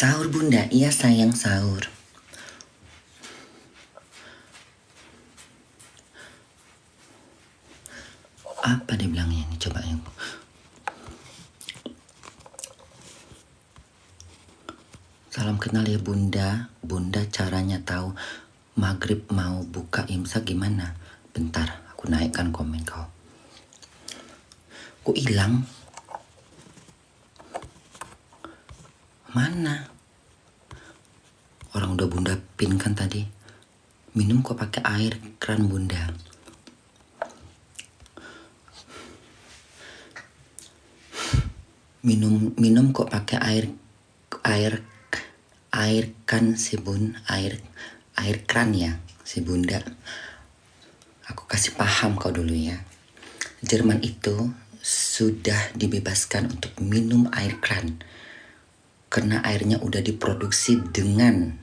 Sahur bunda, iya sayang sahur. Apa dia bilangnya ini, coba yang. Salam kenal ya bunda. Bunda caranya tahu maghrib mau buka imsak gimana? Bentar, aku naikkan komen kau. Kok hilang? Mana? Orang udah bunda pin kan tadi. Minum kok pakai air keran bunda. Minum kok pakai air kan si bun, air keran ya si bunda. Aku kasih paham kau dulu ya. Jerman itu sudah dibebaskan untuk minum air keran karena airnya udah diproduksi dengan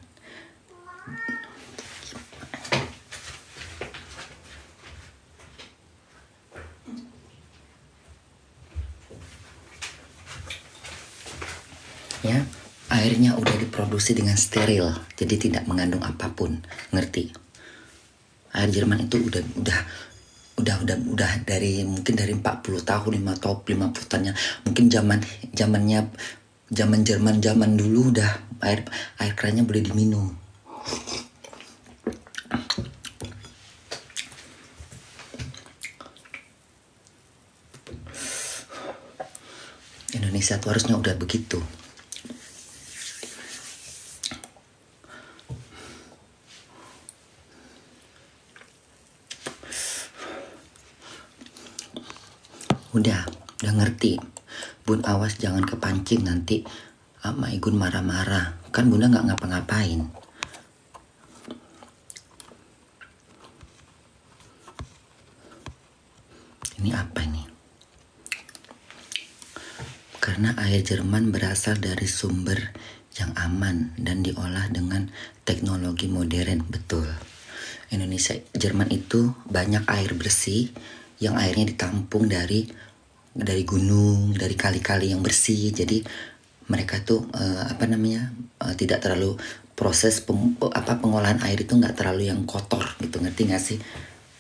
ya, airnya udah diproduksi dengan steril, jadi tidak mengandung apapun, ngerti? Air Jerman itu udah dari mungkin dari 40 tahun 5 tahun 50 tahunnya, mungkin zaman Jerman zaman dulu udah air kerannya boleh diminum. Indonesia tuh harusnya udah begitu. Udah ngerti. Bun awas jangan kepancing nanti sama Igun marah-marah. Kan bunda nggak ngapa-ngapain. Ini apa ini? Karena air Jerman berasal dari sumber yang aman dan diolah dengan teknologi modern. Betul. Jerman itu banyak air bersih yang airnya ditampung dari gunung, dari kali-kali yang bersih. Jadi mereka tuh tidak terlalu proses pengolahan air itu nggak terlalu yang kotor gitu, ngerti nggak sih?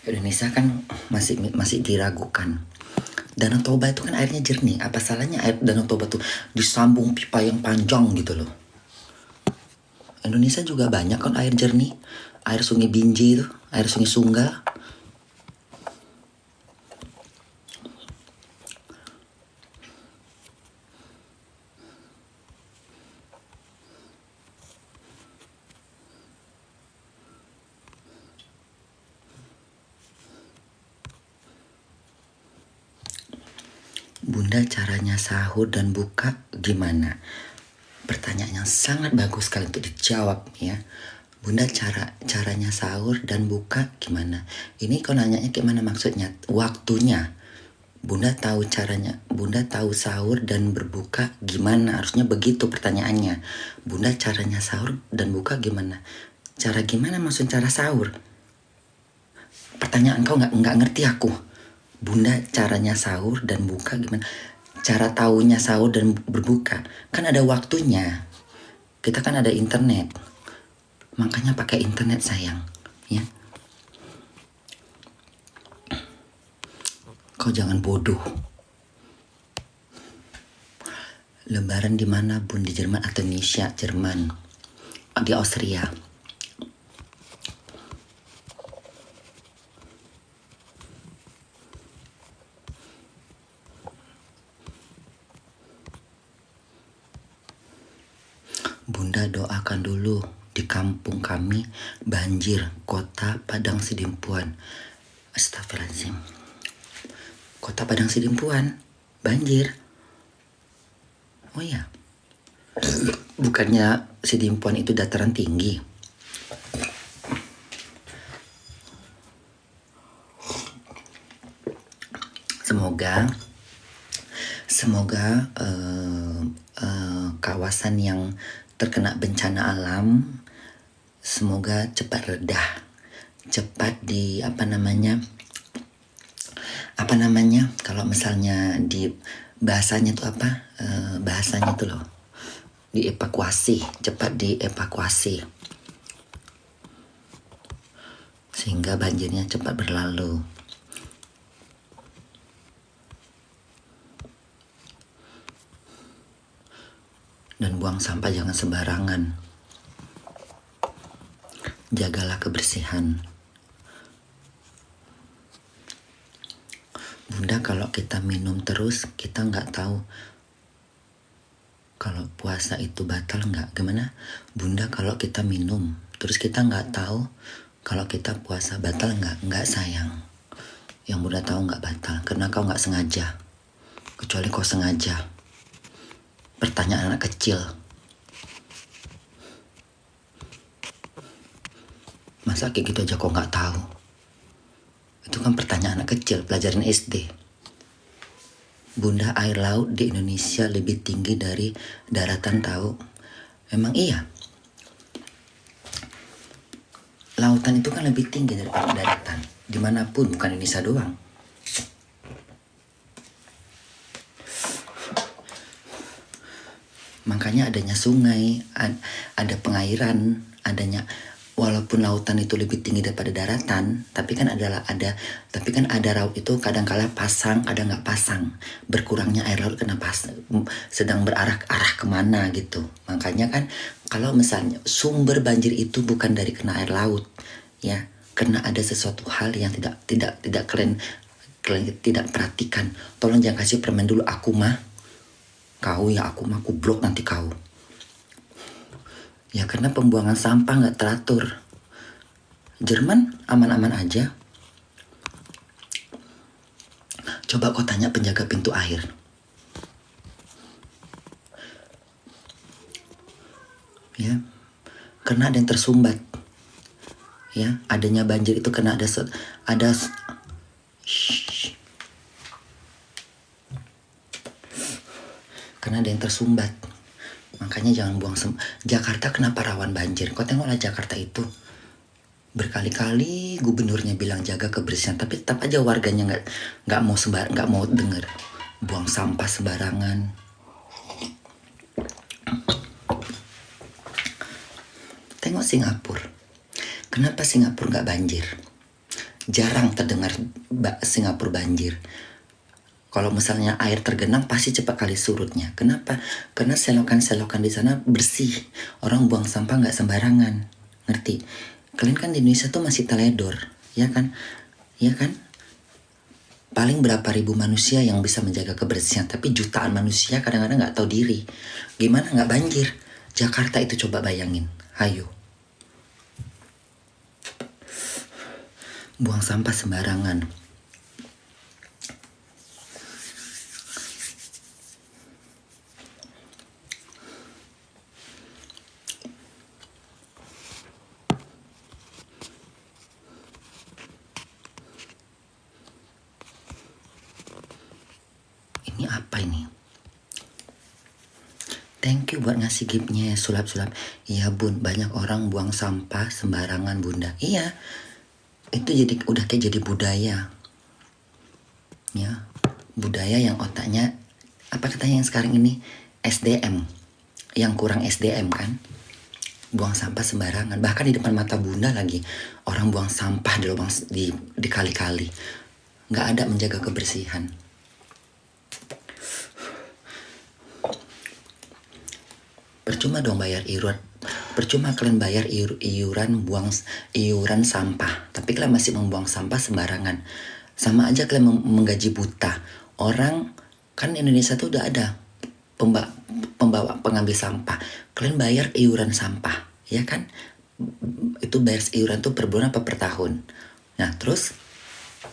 Indonesia kan masih diragukan. Danau Toba itu kan airnya jernih. Apa salahnya air Danau Toba tuh disambung pipa yang panjang gitu loh? Indonesia juga banyak kan air jernih. Air Sungai Binjai itu, air Sungai Sungga. Bunda caranya sahur dan buka gimana? Pertanyaan yang sangat bagus sekali untuk dijawab ya. Bunda caranya sahur dan buka gimana? Ini kau nanyanya gimana maksudnya? Waktunya. Bunda tahu caranya. Bunda tahu sahur dan berbuka gimana? Harusnya begitu pertanyaannya. Bunda caranya sahur dan buka gimana? Cara gimana maksud cara sahur? Pertanyaan kau nggak ngerti aku. Bunda caranya sahur dan buka gimana? Cara taunya sahur dan berbuka kan ada waktunya. Kita kan ada internet, makanya pakai internet sayang ya. Kau jangan bodoh. Lebaran di mana bun? Di Jerman atau Indonesia? Jerman. Di Austria. Bunda doakan dulu, di kampung kami banjir, kota Padang Sidimpuan. Astagfirullahaladzim. Kota Padang Sidimpuan banjir. Oh ya, bukannya Sidimpuan itu dataran tinggi? Semoga kawasan yang terkena bencana alam semoga cepat reda, cepat kalau misalnya di bahasanya tuh bahasanya tuh loh, cepat dievakuasi sehingga banjirnya cepat berlalu. Dan buang sampah jangan sembarangan. Jagalah kebersihan. Bunda, kalau kita minum terus, kita nggak tahu kalau puasa itu batal nggak. Gimana? Bunda, kalau kita minum, terus kita nggak tahu kalau kita puasa batal nggak. Nggak, sayang. Yang Bunda tahu nggak batal, karena kau nggak sengaja. Kecuali kau sengaja. Pertanyaan anak kecil. Masa kayak gitu aja kau nggak tahu? Itu kan pertanyaan anak kecil, pelajaran SD. Bunda, air laut di Indonesia lebih tinggi dari daratan, tahu? Emang iya? Lautan itu kan lebih tinggi daripada daratan. Dimanapun, bukan Indonesia doang. Makanya adanya sungai, ada pengairan, walaupun lautan itu lebih tinggi daripada daratan, tapi kan ada laut itu kadang-kala pasang, kadang nggak pasang. Berkurangnya air laut karena sedang berarah kemana gitu. Makanya kan kalau misalnya sumber banjir itu bukan dari kena air laut, ya, karena ada sesuatu hal yang tidak kalian tidak perhatikan. Tolong jangan kasih permen dulu aku mah. Kau ya, aku blok nanti kau. Ya karena pembuangan sampah nggak teratur. Jerman aman-aman aja. Coba kau tanya penjaga pintu air. Ya, karena ada yang tersumbat. Ya, adanya banjir itu karena ada karena ada yang tersumbat. Makanya jangan buang Jakarta kenapa rawan banjir? Kau tengoklah Jakarta itu. Berkali-kali gubernurnya bilang jaga kebersihan, tapi tetap aja warganya nggak mau denger. Buang sampah sembarangan. Tengok Singapura. Kenapa Singapura nggak banjir? Jarang terdengar Singapura banjir. Kalau misalnya air tergenang pasti cepat kali surutnya. Kenapa? Karena selokan-selokan di sana bersih. Orang buang sampah nggak sembarangan. Ngerti? Kalian kan di Indonesia tuh masih teledor, ya kan? Ya kan? Paling berapa ribu manusia yang bisa menjaga kebersihan, tapi jutaan manusia kadang-kadang nggak tahu diri. Gimana nggak banjir? Jakarta itu coba bayangin. Hayo. Buang sampah sembarangan. Ini apa ini? Thank you buat ngasih giftnya, sulap-sulap. Iya bun, banyak orang buang sampah sembarangan bunda. Iya, itu udah kayak jadi budaya. Ya, budaya yang otaknya, apa katanya yang sekarang ini? SDM. Yang kurang SDM kan? Buang sampah sembarangan. Bahkan di depan mata bunda lagi. Orang buang sampah di kali-kali. Nggak ada menjaga kebersihan. Percuma dong bayar iuran. Percuma kalian bayar iuran sampah, tapi kalian masih membuang sampah sembarangan. Sama aja kalian menggaji buta. Orang kan Indonesia tuh udah ada pengambil sampah. Kalian bayar iuran sampah, ya kan? Itu bayar iuran tuh per bulan apa per tahun. Nah terus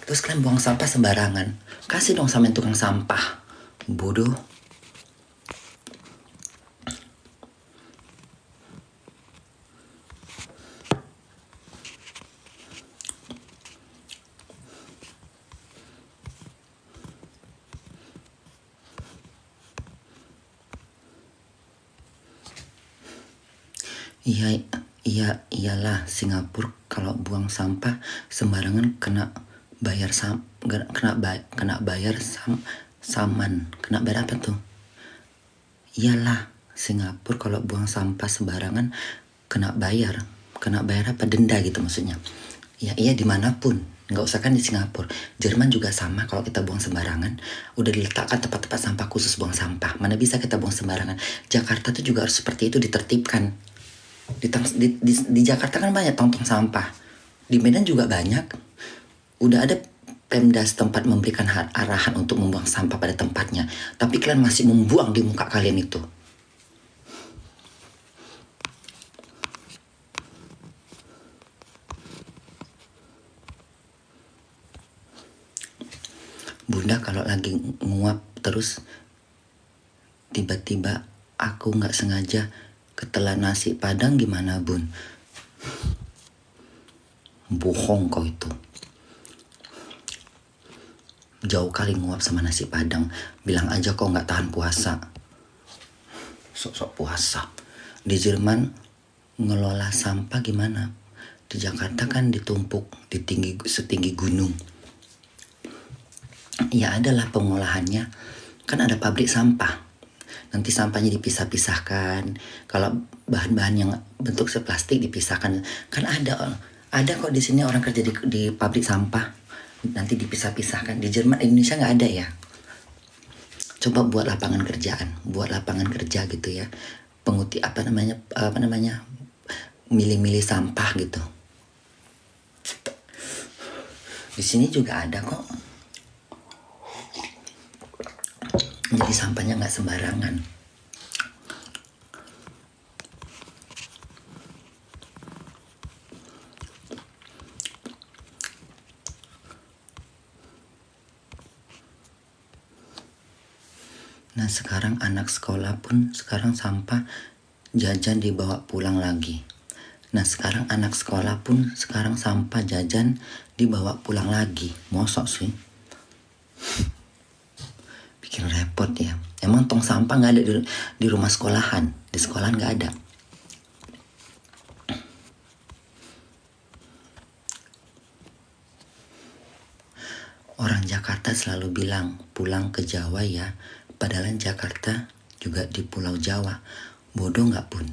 kalian buang sampah sembarangan. Kasih dong sama tukang sampah. Bodoh. Iyalah Singapura kalau buang sampah sembarangan kena bayar saman. Kena bayar apa tuh? Iyalah Singapura kalau buang sampah sembarangan kena bayar apa, denda gitu maksudnya. Ya iya dimanapun, nggak usah kan di Singapura. Jerman juga sama, kalau kita buang sembarangan udah diletakkan tempat-tempat sampah khusus buang sampah. Mana bisa kita buang sembarangan. Jakarta tuh juga harus seperti itu, ditertibkan. Di Jakarta kan banyak tong-tong sampah. Di Medan juga banyak. Udah ada Pemda setempat memberikan arahan untuk membuang sampah pada tempatnya. Tapi kalian masih membuang di muka kalian itu. Bunda kalau lagi nguap terus tiba-tiba aku nggak sengaja ketelan nasi padang, gimana Bun? Bohong kau itu. Jauh kali nguap sama nasi padang. Bilang aja kau nggak tahan puasa. Sok-sok puasa. Di Jerman ngelola sampah gimana? Di Jakarta kan ditumpuk di setinggi gunung. Ya adalah pengolahannya. Kan ada pabrik sampah. Nanti sampahnya dipisah-pisahkan. Kalau bahan-bahan yang bentuk seplastik dipisahkan. Kan ada kok di sini orang kerja di pabrik sampah. Nanti dipisah-pisahkan. Di Jerman, Indonesia nggak ada ya. Coba buat lapangan kerja gitu ya. Apa namanya? Milih-milih sampah gitu. Di sini juga ada kok. Jadi sampahnya nggak sembarangan. Nah sekarang anak sekolah pun sekarang sampah jajan dibawa pulang lagi. Nah sekarang anak sekolah pun sekarang sampah jajan dibawa pulang lagi. Mosok sih? Bikin repot ya. Emang tong sampah nggak ada di rumah sekolahan? Di sekolahan nggak ada. Orang Jakarta selalu bilang pulang ke Jawa ya. Padahal Jakarta juga di Pulau Jawa. Bodoh nggak Bun?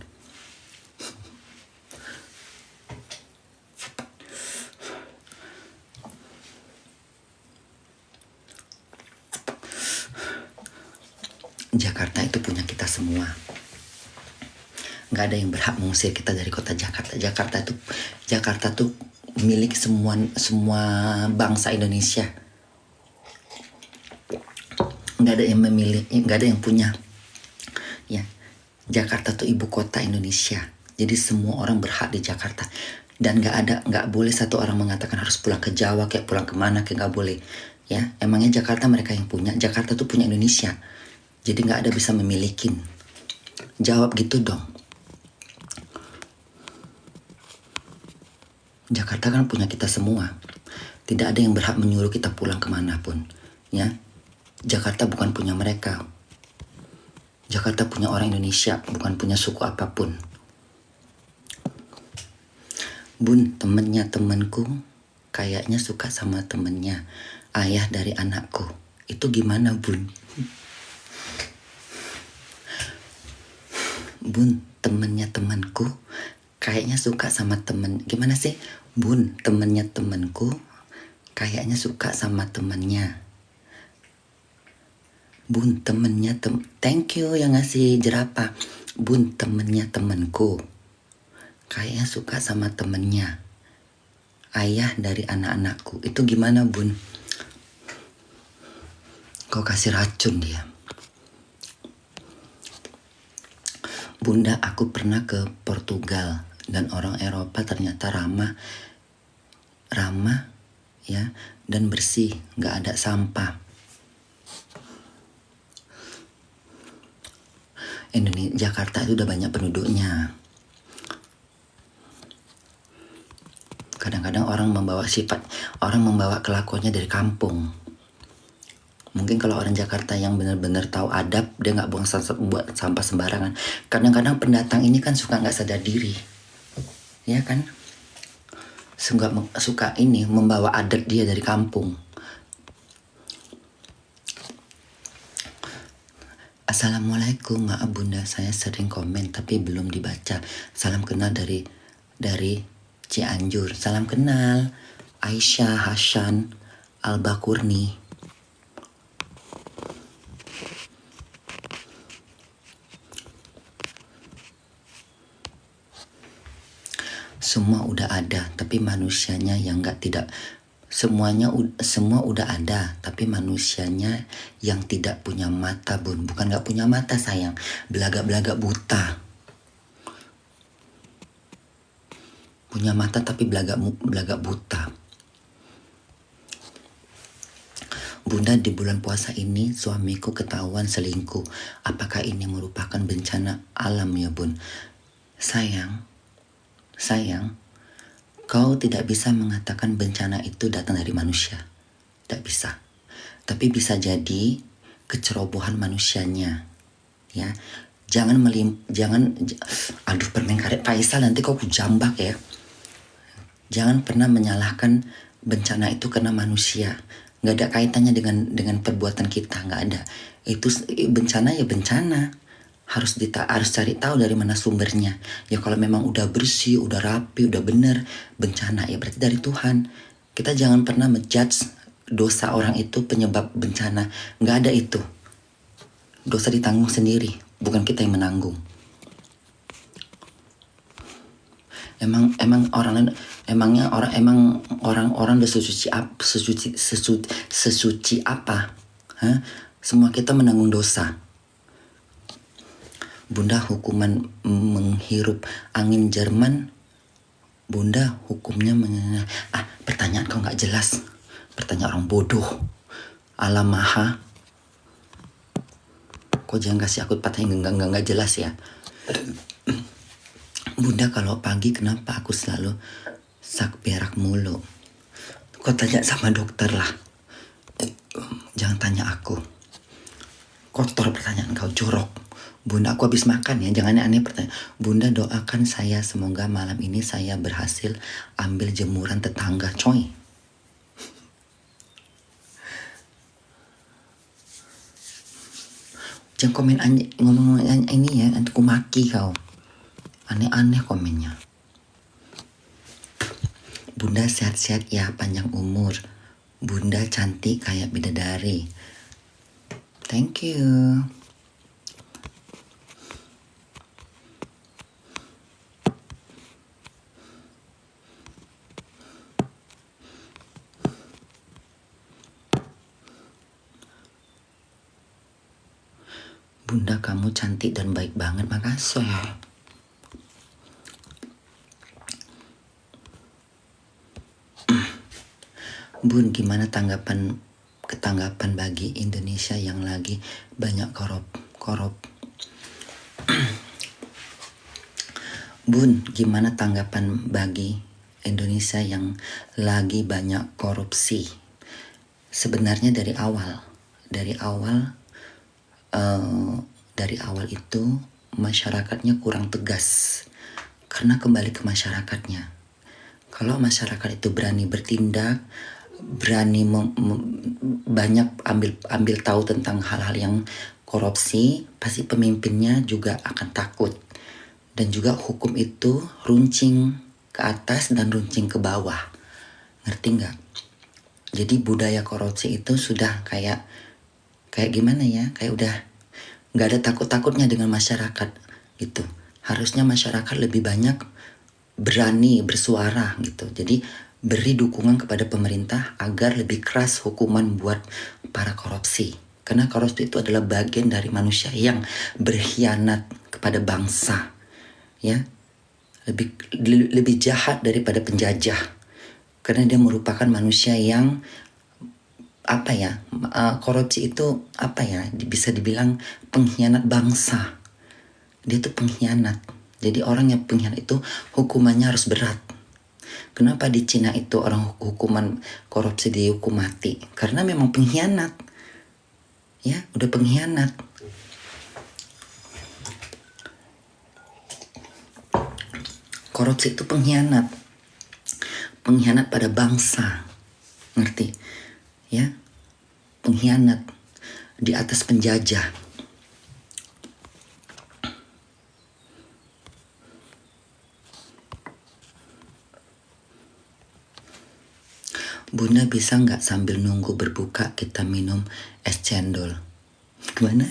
Jakarta itu punya kita semua. Nggak ada yang berhak mengusir kita dari kota Jakarta. Jakarta tuh milik semua bangsa Indonesia. Nggak ada yang memilih, nggak ada yang punya. Ya, Jakarta tuh ibu kota Indonesia. Jadi semua orang berhak di Jakarta. Dan nggak boleh satu orang mengatakan harus pulang ke Jawa, kayak pulang kemana, kayak nggak boleh. Ya, emangnya Jakarta mereka yang punya. Jakarta tuh punya Indonesia. Jadi nggak ada bisa memilikin. Jawab gitu dong. Jakarta kan punya kita semua. Tidak ada yang berhak menyuruh kita pulang kemanapun. Ya, Jakarta bukan punya mereka. Jakarta punya orang Indonesia, bukan punya suku apapun. Bun, temenku kayaknya suka sama temennya ayah dari anakku. Itu gimana Bun? Bun, temennya temanku kayaknya suka sama gimana sih? Bun, temennya temanku kayaknya suka sama temennya. Bun, temennya thank you yang ngasih jerapah. Bun, temennya temanku kayaknya suka sama temennya ayah dari anak-anakku. Itu gimana Bun? Kau kasih racun dia. Bunda, aku pernah ke Portugal dan orang Eropa ternyata ramah ya, dan bersih, nggak ada sampah. Jakarta itu udah banyak penduduknya. Kadang-kadang orang membawa kelakuannya dari kampung. Mungkin kalau orang Jakarta yang benar-benar tahu adab, dia nggak buang sampah sembarangan. Kadang-kadang pendatang ini kan suka nggak sadar diri, ya kan? Suka membawa adat dia dari kampung. Assalamualaikum, maaf bunda, saya sering komen tapi belum dibaca. Salam kenal dari Cianjur. Salam kenal Aisyah Hasan Albakurni. Semua udah ada, tapi manusianya yang tidak. Semua udah ada, tapi manusianya yang tidak punya mata, bun. Bukan nggak punya mata, sayang. Belagak-belagak buta. Punya mata tapi belagak buta. Bunda, di bulan puasa ini suamiku ketahuan selingkuh. Apakah ini merupakan bencana alam ya, bun? Sayang, kau tidak bisa mengatakan bencana itu datang dari manusia. Tidak bisa. Tapi bisa jadi kecerobohan manusianya. Ya. Aduh, permen karet Faisal, nanti kau kujambak ya. Jangan pernah menyalahkan bencana itu karena manusia. Nggak ada kaitannya dengan perbuatan kita, nggak ada. Itu bencana ya bencana. Harus cari tahu dari mana sumbernya. Ya kalau memang udah bersih, udah rapi, udah bener bencana, ya berarti dari Tuhan. Kita jangan pernah menjudge dosa orang itu penyebab bencana. Nggak ada itu. Dosa ditanggung sendiri, bukan kita yang menanggung. Emang orang udah sesuci apa? Hah? Semua kita menanggung dosa. Bunda, hukuman menghirup angin Jerman, Bunda, hukumnya pertanyaan kau nggak jelas. Pertanyaan orang bodoh. Allah maha. Kau jangan kasih aku pertanyaan nggak jelas ya. Bunda, kalau pagi kenapa aku selalu sak berak mulu? Kau tanya sama dokter lah. Jangan tanya aku. Kotor pertanyaan kau, jorok. Bunda, aku habis makan ya, jangan aneh pertanyaan. Bunda, doakan saya semoga malam ini saya berhasil ambil jemuran tetangga, coy. Jangan komen ngomong ini ya, nanti aku maki kau. Aneh-aneh komennya. Bunda sehat-sehat ya, panjang umur. Bunda cantik kayak bidadari. Thank you. Bunda, kamu cantik dan baik banget, makasih. Bun, gimana tanggapan bagi Indonesia yang lagi banyak korup? Bun, gimana tanggapan bagi Indonesia yang lagi banyak korupsi? Sebenarnya dari awal itu masyarakatnya kurang tegas, karena kembali ke masyarakatnya. Kalau masyarakat itu berani bertindak, berani banyak ambil tahu tentang hal-hal yang korupsi, pasti pemimpinnya juga akan takut. Dan juga hukum itu runcing ke atas dan runcing ke bawah. Ngerti nggak? Jadi budaya korupsi itu sudah kayak gimana ya? Kayak udah nggak ada takut-takutnya dengan masyarakat gitu. Harusnya masyarakat lebih banyak berani bersuara gitu. Jadi beri dukungan kepada pemerintah agar lebih keras hukuman buat para korupsi. Karena korupsi itu adalah bagian dari manusia yang berkhianat kepada bangsa. Ya, lebih jahat daripada penjajah. Karena dia merupakan manusia yang korupsi itu bisa dibilang pengkhianat bangsa. Dia itu pengkhianat. Jadi orang yang pengkhianat itu hukumannya harus berat. Kenapa di Cina itu orang hukuman korupsi dihukum mati? Karena memang pengkhianat. Ya, udah pengkhianat. Korupsi itu pengkhianat. Pengkhianat pada bangsa. Ngerti? Ya? Pengkhianat di atas penjajah. Bunda bisa nggak sambil nunggu berbuka kita minum es cendol? Gimana?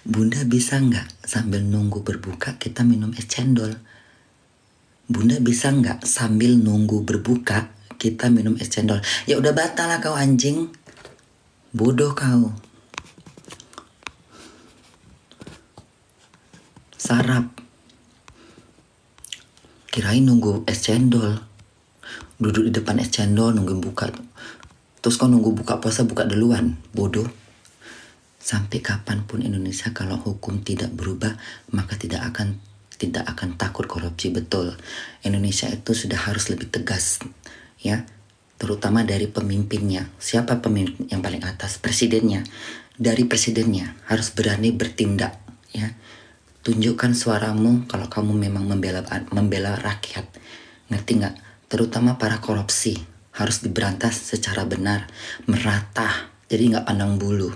Bunda bisa nggak sambil nunggu berbuka kita minum es cendol? Bunda bisa nggak sambil nunggu berbuka kita minum es cendol? Ya udah batal lah kau anjing. Bodoh kau. Sarap. Kirain nunggu es cendol. Duduk di depan es cendol nunggu buka. Terus kau nunggu buka puasa buka duluan. Bodoh. Sampai kapanpun Indonesia kalau hukum tidak berubah maka tidak akan takut korupsi. Betul. Indonesia itu sudah harus lebih tegas, ya. Terutama dari pemimpinnya. Siapa pemimpin yang paling atas? Presidennya. Dari presidennya harus berani bertindak, ya. Tunjukkan suaramu kalau kamu memang membela rakyat. Ngerti nggak? Terutama para korupsi harus diberantas secara benar, merata. Jadi nggak pandang bulu.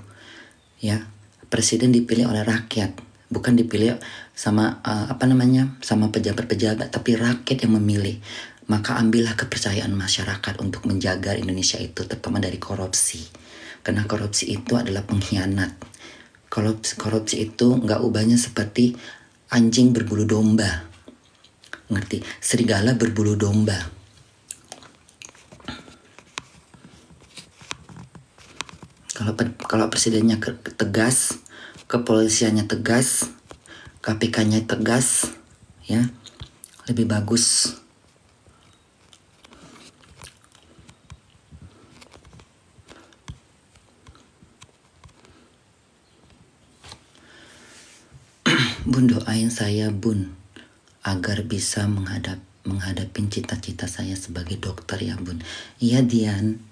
Ya, presiden dipilih oleh rakyat, bukan dipilih sama sama pejabat-pejabat, tapi rakyat yang memilih. Maka ambillah kepercayaan masyarakat untuk menjaga Indonesia itu, terutama dari korupsi. Karena korupsi itu adalah pengkhianat. Korupsi itu nggak ubahnya seperti anjing berbulu domba. Ngerti? Serigala berbulu domba. Kalau presidennya tegas, kepolisiannya tegas, KPK-nya tegas, ya lebih bagus. Bun, doain saya Bun agar bisa menghadapi cita-cita saya sebagai dokter ya Bun. Iya Dian.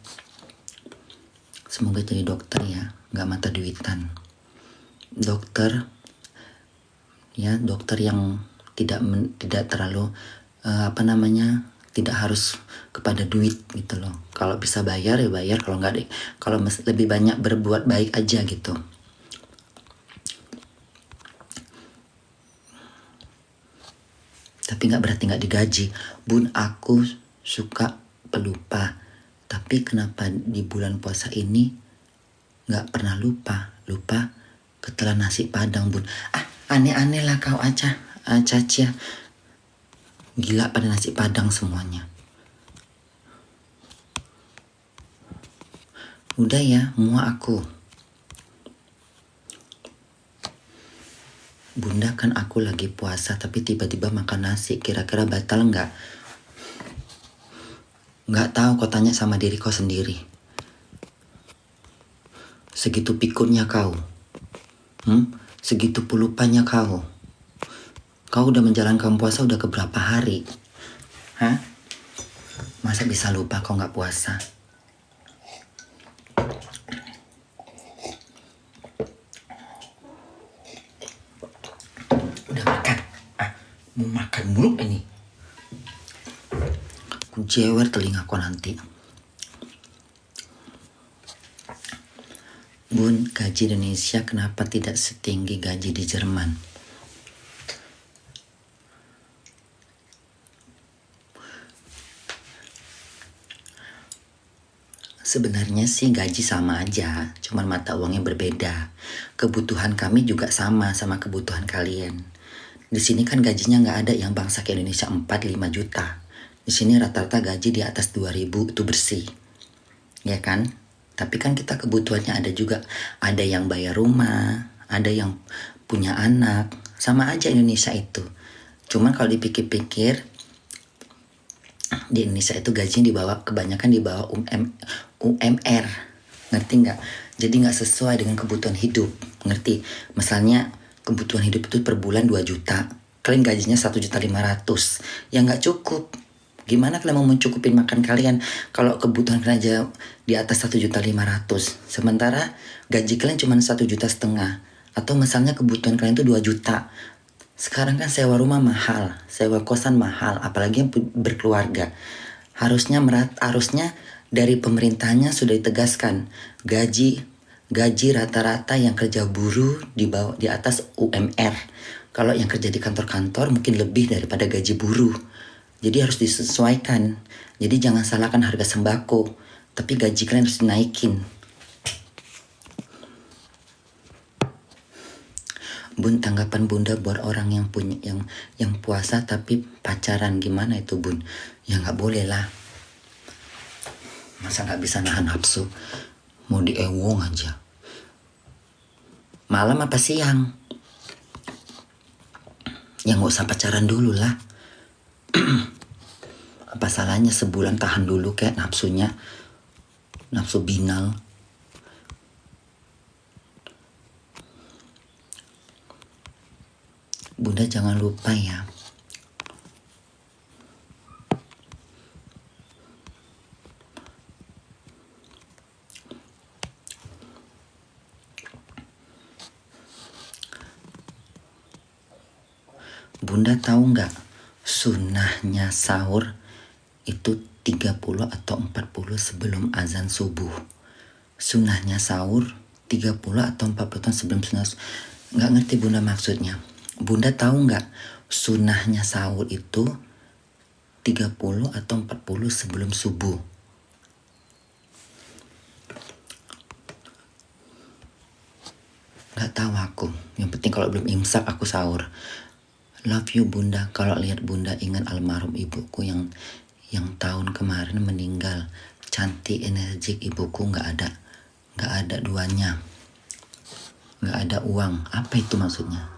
Semoga jadi dokter ya, nggak mata duitan. Dokter, ya dokter yang tidak terlalu tidak harus kepada duit gitu loh. Kalau bisa bayar ya bayar, kalau nggak deh, kalau lebih banyak berbuat baik aja gitu. Tapi nggak berarti nggak digaji. Bun, aku suka pelupa. Tapi kenapa di bulan puasa ini nggak pernah lupa ketelan nasi padang Bun. Aneh-aneh lah kau Cacia. Gila pada nasi padang semuanya. Udah ya, muak aku. Bunda, kan aku lagi puasa tapi tiba-tiba makan nasi. Kira-kira batal nggak? Nggak tahu, kau tanya sama diri kau sendiri. Segitu pikunnya kau. Segitu pelupanya kau. Kau udah menjalankan puasa udah keberapa hari? Hah? Masa bisa lupa kau nggak puasa? Udah makan? Mau makan mulu ini. Ku jewer telinga kau nanti. Bun, gaji Indonesia kenapa tidak setinggi gaji di Jerman? Sebenarnya sih gaji sama aja, cuman mata uangnya berbeda. Kebutuhan kami juga sama kebutuhan kalian. Di sini kan gajinya nggak ada yang bangsa ke Indonesia 4-5 juta. Di sini rata-rata gaji di atas 2.000 itu bersih. Ya kan? Tapi kan kita kebutuhannya ada juga. Ada yang bayar rumah, ada yang punya anak. Sama aja Indonesia itu. Cuman kalau dipikir-pikir, di Indonesia itu gajinya kebanyakan di bawah UMR. Ngerti nggak? Jadi nggak sesuai dengan kebutuhan hidup. Ngerti? Misalnya kebutuhan hidup itu per bulan 2 juta. Kalian gajinya 1.500.000. Ya nggak cukup. Gimana kalian mau mencukupin makan kalian kalau kebutuhan kalian aja di atas 1.500.000, sementara gaji kalian cuma 1,5 juta, atau misalnya kebutuhan kalian itu 2 juta. Sekarang kan sewa rumah mahal, sewa kosan mahal, apalagi yang berkeluarga. Harusnya dari pemerintahnya sudah ditegaskan gaji rata-rata yang kerja buruh di atas UMR. Kalau yang kerja di kantor-kantor mungkin lebih daripada gaji buruh. Jadi harus disesuaikan. Jadi jangan salahkan harga sembako. Tapi gaji kalian harus dinaikin. Bun, tanggapan Bunda buat orang yang punya yang puasa tapi pacaran gimana itu Bun? Ya nggak boleh lah. Masa nggak bisa nahan nafsu? Mau diewong aja. Malam apa siang? Ya nggak usah pacaran dulu lah. Apa salahnya sebulan tahan dulu kayak nafsunya, nafsu binal. Bunda jangan lupa ya, Bunda tahu nggak sunnahnya sahur itu 30 atau 40 sebelum azan subuh. Sunnahnya sahur 30 atau 40 tahun sebelum sunnah. Nggak ngerti Bunda maksudnya. Bunda tahu nggak sunnahnya sahur itu 30 atau 40 sebelum subuh. Nggak tahu aku. Yang penting kalau belum imsak aku sahur. Love you Bunda. Kalau lihat Bunda ingat almarhum ibuku yang tahun kemarin meninggal. Cantik, energik ibuku, nggak ada duanya. Nggak ada uang. Apa itu maksudnya?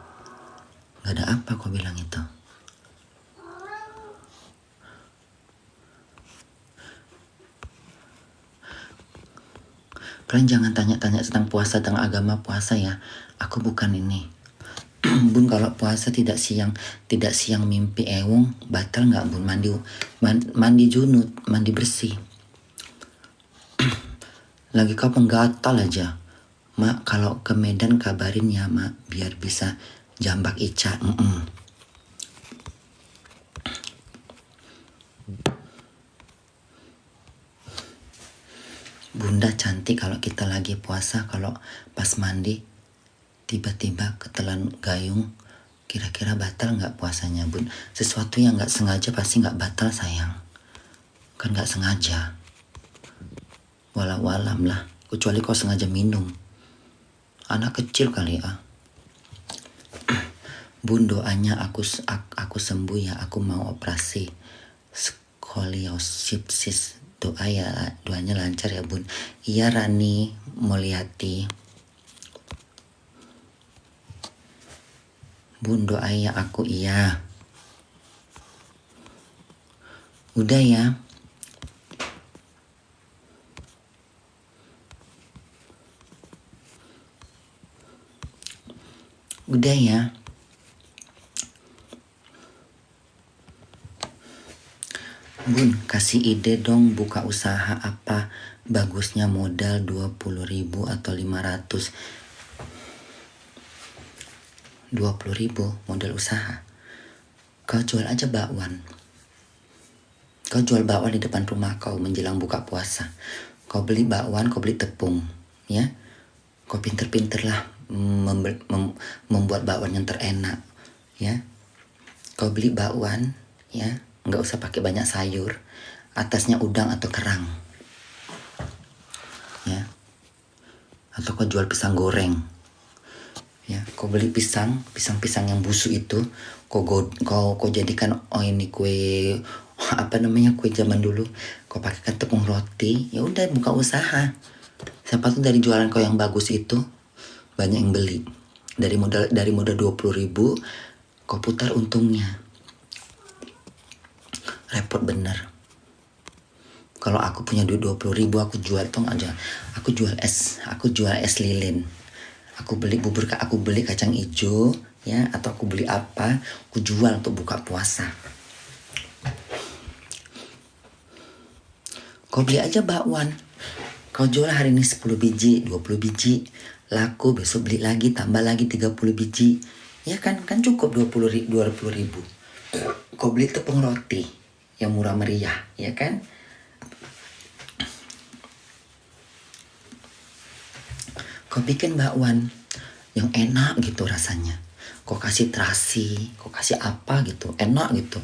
Nggak ada apa kau bilang itu? Kalian jangan tanya-tanya tentang puasa, tentang agama puasa ya. Aku bukan ini. Bun, kalau puasa tidak siang mimpi ewong, batal nggak Bun? Mandi junub, mandi bersih. Lagi kau penggatal aja. Mak, kalau ke Medan kabarin ya Mak, biar bisa jambak Ica. Bunda cantik kalau kita lagi puasa, kalau pas mandi tiba-tiba ketelan gayung, kira-kira batal nggak puasanya Bun? Sesuatu yang nggak sengaja pasti nggak batal sayang, kan nggak sengaja. Walau alam lah, kecuali kau sengaja minum. Anak kecil kali ah. Bun, doanya aku sembuh ya, aku mau operasi skoliosis. Doanya lancar ya Bun. Iya Rani Mulyati. Bun, doa ya aku iya. Udah ya. Udah ya. Bun, kasih ide dong buka usaha apa bagusnya, modal 20.000 atau 500. 20.000 modal usaha. Kau jual aja bakwan. Kau jual bakwan di depan rumah kau menjelang buka puasa. Kau beli bakwan, kau beli tepung, ya. Kau pinter-pinter lah membuat bakwan yang terenak, ya. Kau beli bakwan, ya. Nggak usah pakai banyak sayur, atasnya udang atau kerang, ya. Atau kau jual pisang goreng, ya. Kau beli pisang yang busuk itu, kau jadikan ini kue apa namanya, kue zaman dulu. Kau pakaikan tepung roti, ya udah buka usaha. Siapa tuh dari jualan kau yang bagus itu banyak yang beli. Dari modal 20.000 kau putar untungnya. Repot bener. Kalau aku punya duit 20.000 aku jual aja. Aku jual es lilin. Aku beli bubur, aku beli kacang hijau, ya, atau aku beli apa, aku jual untuk buka puasa. Kau beli aja bakwan. Kau jual hari ini 10 biji, 20 biji. Laku, besok beli lagi, tambah lagi 30 biji. Ya kan cukup 20.000. Kau beli tepung roti yang murah meriah, ya kan? Kau bikin bakwan yang enak gitu rasanya. Kau kasih terasi, kau kasih apa gitu, enak gitu.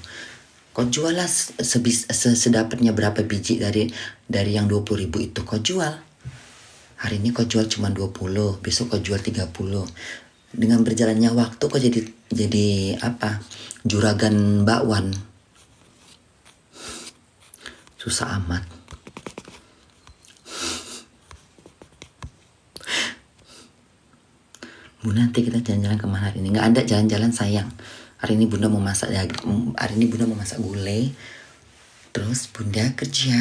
Kau jual lah sedapatnya berapa biji dari yang 20.000 itu kau jual. Hari ini kau jual cuma 20, besok kau jual 30. Dengan berjalannya waktu kau jadi apa? Juragan bakwan. Susah amat. Bunda, nanti kita jalan-jalan kemana hari ini? Nggak ada jalan-jalan sayang. Hari ini Bunda mau masak gulai. Terus Bunda kerja.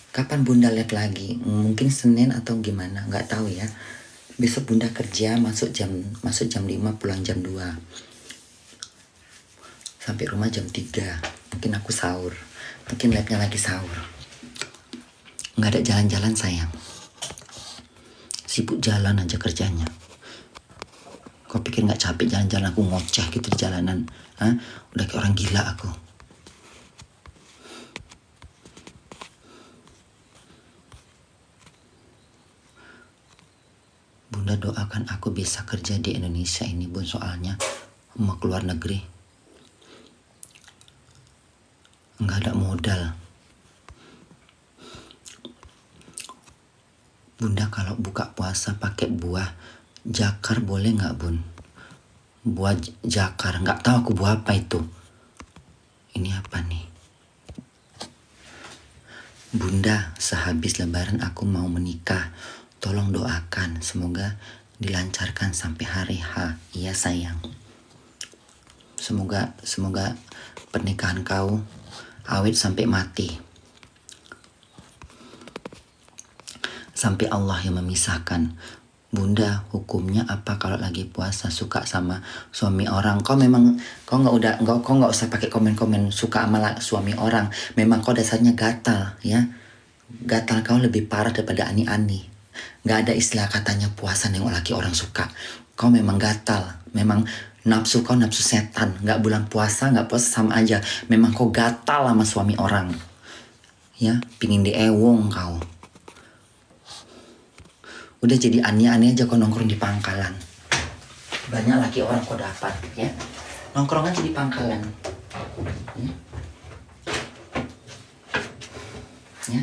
Kapan Bunda live lagi? Mungkin Senin atau gimana? Nggak tahu ya. Besok Bunda kerja masuk jam 5 pulang jam 2. Sampai rumah jam 3. Mungkin aku sahur. Mungkin live-nya lagi sahur. Nggak ada jalan-jalan sayang. Sibuk jalan aja kerjanya. Kau pikir nggak capek jalan-jalan aku ngoceh gitu di jalanan? Hah? Udah kayak orang gila aku. Bunda doakan aku bisa kerja di Indonesia ini, Bun. Soalnya mau keluar negeri nggak ada modal. Bunda kalau buka puasa pakai buah jakar boleh nggak, Bun? Buah jakar, nggak tahu aku buah apa itu. Ini apa nih? Bunda, sehabis lebaran aku mau menikah. Tolong doakan, semoga dilancarkan sampai hari H. Iya sayang. Semoga pernikahan kau awet sampai mati. Sampai Allah yang memisahkan. Bunda, hukumnya apa kalau lagi puasa suka sama suami orang? Kau nggak usah pakai komen-komen suka sama suami orang. Memang kau dasarnya gatal ya. Gatal kau lebih parah daripada ani-ani. Nggak ada istilah katanya puasa nengok laki orang suka. Kau memang gatal. Memang nafsu kau nafsu setan. Nggak bulan puasa sama aja. Memang kau gatal sama suami orang. Ya, pingin diewong kau. Udah jadi aneh-aneh aja kau nongkrong di pangkalan. Banyak laki orang kau dapat ya. Nongkrong aja di pangkalan. Ya.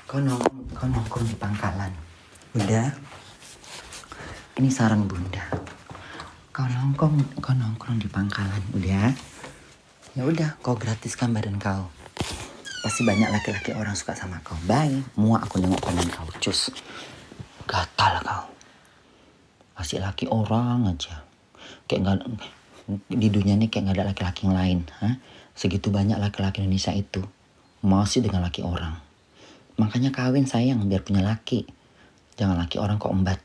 Kau nongkrong di pangkalan. Udah. Ini saran Bunda. Kau nongkrong di pangkalan, udah. Ya udah, kau gratiskan badan kau. Pasti banyak laki-laki orang suka sama kau. Bye. Muak aku nengok komen kau, cus. Gatal kau. Masih laki orang aja. Kayak di dunia ini kayak gak ada laki-laki yang lain. Hah? Segitu banyak laki-laki Indonesia itu. Masih dengan laki orang. Makanya kawin sayang biar punya laki. Jangan laki orang kok embat.